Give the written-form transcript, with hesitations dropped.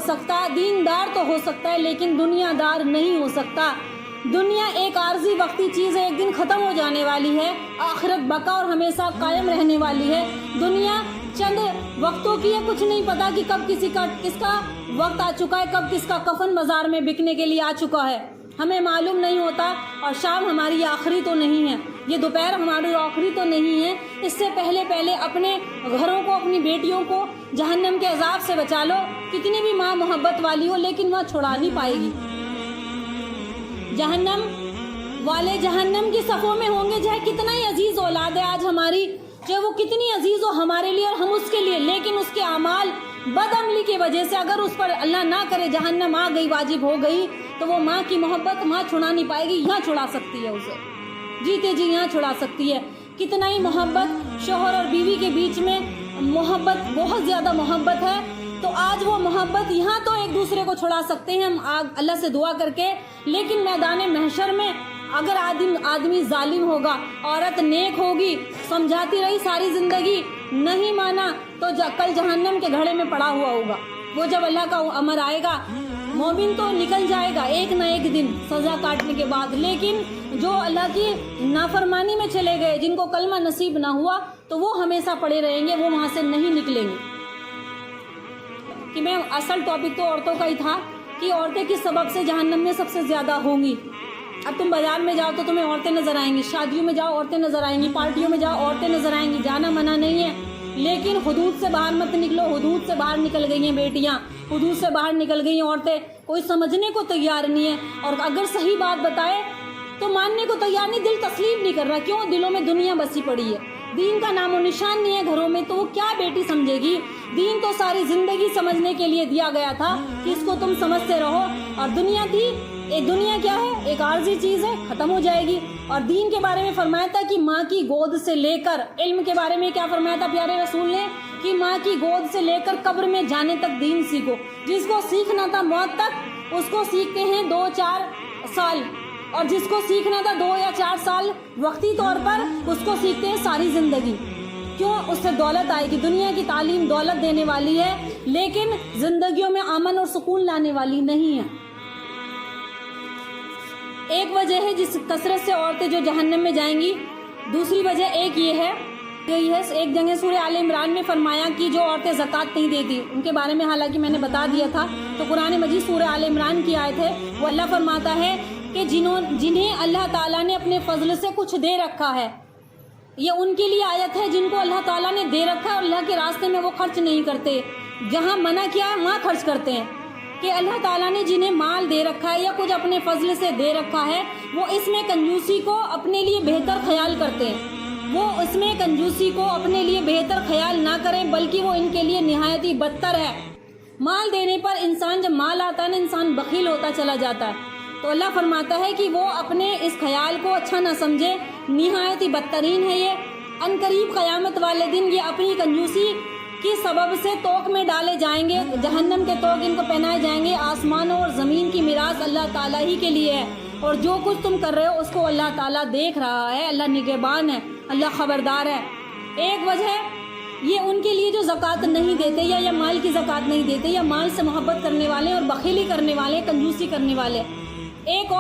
سکتا، دیندار تو ہو سکتا ہے لیکن دنیا دار نہیں ہو سکتا۔ دنیا ایک عارضی وقتی چیز ہے، ایک دن ختم ہو جانے والی ہے، آخرت بقا اور ہمیشہ قائم رہنے والی ہے۔ دنیا چند وقتوں کی ہے، کچھ نہیں پتا کہ کب کس کا وقت آ چکا ہے، کب کس کا کفن بازار میں بکنے کے لیے آ چکا ہے، ہمیں معلوم نہیں ہوتا۔ اور شام ہماری آخری تو نہیں ہے، یہ دوپہر ہماری آخری تو نہیں ہے۔ اس سے پہلے اپنے گھروں کو، اپنی بیٹیوں کو جہنم کے عذاب سے بچا لو۔ کتنی بھی ماں محبت والی ہو لیکن وہ چھڑا نہیں پائے گی۔ جہنم والے جہنم کی صفوں میں ہوں گے، چاہے کتنا ہی عزیز اولاد ہے آج ہماری، چاہے وہ کتنی عزیز ہو ہمارے لیے اور ہم اس کے لیے، لیکن اس کے اعمال بدعملی کی وجہ سے اگر اس پر اللہ نہ کرے جہنم آ گئی، واجب ہو گئی، تو وہ ماں کی محبت ماں چھڑا نہیں پائے گی، یہاں چھڑا سکتی ہے اسے، جیتے جی یہاں چھڑا سکتی ہے۔ کتنا ہی محبت شوہر اور بیوی کے بیچ میں محبت، بہت زیادہ محبت ہے، تو آج وہ محبت یہاں تو ایک دوسرے کو چھڑا سکتے ہیں ہم اللہ سے دعا کر کے، لیکن میدان محشر میں اگر آدمی ظالم ہوگا، عورت نیک ہوگی، سمجھاتی رہی ساری زندگی، نہیں مانا تو کل جہنم کے گھڑے میں پڑا ہوا ہوگا۔ وہ جب اللہ کا امر آئے گا، مومن تو نکل جائے گا ایک نہ ایک دن سزا کاٹنے کے بعد، لیکن جو اللہ کی نافرمانی میں چلے گئے، جن کو کلمہ نصیب نہ ہوا، تو وہ ہمیشہ پڑے رہیں گے، وہ وہاں سے نہیں نکلیں گے۔ کہ میں اصل ٹاپک تو عورتوں کا ہی تھا کہ عورتیں کس سبب سے جہنم میں سب سے زیادہ ہوں گی۔ اب تم بازار میں جاؤ تو تمہیں عورتیں نظر آئیں گی، شادیوں میں جاؤ عورتیں نظر آئیں گی، پارٹیوں میں جاؤ عورتیں نظر آئیں گی، جانا منع نہیں ہے، لیکن حدود سے باہر مت نکلو۔ حدود سے باہر نکل گئی ہیں بیٹیاں، حدود سے باہر نکل گئی ہیں عورتیں، کوئی سمجھنے کو تیار نہیں ہے، اور اگر صحیح بات بتائے تو ماننے کو تیار نہیں، دل تسلیم نہیں کر رہا۔ کیوں؟ دلوں میں دنیا بسی پڑی ہے، دین کا نام و نشان نہیں ہے گھروں میں، تو وہ کیا بیٹی سمجھے گی؟ دین تو ساری زندگی سمجھنے کے لیے دیا گیا تھا کہ اس کو تم سمجھتے رہو، اور دنیا تھی، دنیا کیا ہے؟ ایک عارضی چیز ہے، ختم ہو جائے گی۔ اور دین کے بارے میں فرمایا تھا کہ ماں کی گود سے لے کر، علم کے بارے میں کیا فرمایا تھا پیارے رسول نے؟ کہ ماں کی گود سے لے کر قبر میں جانے تک دین سیکھو۔ جس کو سیکھنا تھا موت تک، اس کو سیکھتے ہیں 2-4 سال، اور جس کو سیکھنا تھا 2 یا 4 سال وقتی طور پر، اس کو سیکھتے ہیں ساری زندگی۔ کیوں؟ اس سے دولت آئے گی۔ دنیا کی تعلیم دولت دینے والی ہے، لیکن زندگیوں میں امن اور سکون لانے والی نہیں ہے۔ ایک وجہ ہے جس کثرت سے عورتیں جو جہنم میں جائیں گی، دوسری وجہ ایک یہ ہے، ایک جگہ سورہ آل عمران میں فرمایا کہ جو عورتیں زکوٰۃ نہیں دیتی ان کے بارے میں، حالانکہ میں نے بتا دیا تھا، تو قرآن مجید سورہ آل عمران کی آیت ہے، وہ اللہ فرماتا ہے کہ جنہیں اللہ تعالیٰ نے اپنے فضل سے کچھ دے رکھا ہے، یہ ان کے لیے آیت ہے جن کو اللہ تعالیٰ نے دے رکھا ہے اور اللہ کے راستے میں وہ خرچ نہیں کرتے، جہاں منع کیا ہے وہاں خرچ کرتے ہیں۔ کہ اللہ تعالیٰ نے جنہیں مال دے رکھا ہے یا کچھ اپنے فضل سے دے رکھا ہے، وہ اس میں کنجوسی کو اپنے لیے بہتر خیال کرتے ہیں، وہ اس میں کنجوسی کو اپنے لیے بہتر خیال نہ کریں، بلکہ وہ ان کے لیے نہایت ہی بدتر ہے۔ مال دینے پر انسان، جب مال آتا ہے نا، انسان بخیل ہوتا چلا جاتا ہے، تو اللہ فرماتا ہے کہ وہ اپنے اس خیال کو اچھا نہ سمجھے، نہایت ہی بدترین ہے یہ۔ عنقریب قیامت والے دن یہ اپنی کنجوسی کی سبب سے توق میں ڈالے جائیں گے، جہنم کے توق ان کو پہنائے جائیں گے۔ آسمانوں اور زمین کی میراث اللہ تعالیٰ ہی کے لیے ہے، اور جو کچھ تم کر رہے ہو اس کو اللہ تعالیٰ دیکھ رہا ہے، اللہ نگہبان ہے، اللہ خبردار ہے۔ ایک وجہ یہ ان کے لیے جو زکوٰۃ نہیں دیتے، یا مال کی زکوٰۃ نہیں دیتے، یا مال سے محبت کرنے والے اور بخیلی کرنے والے، کنجوسی کرنے والے۔ ایک اور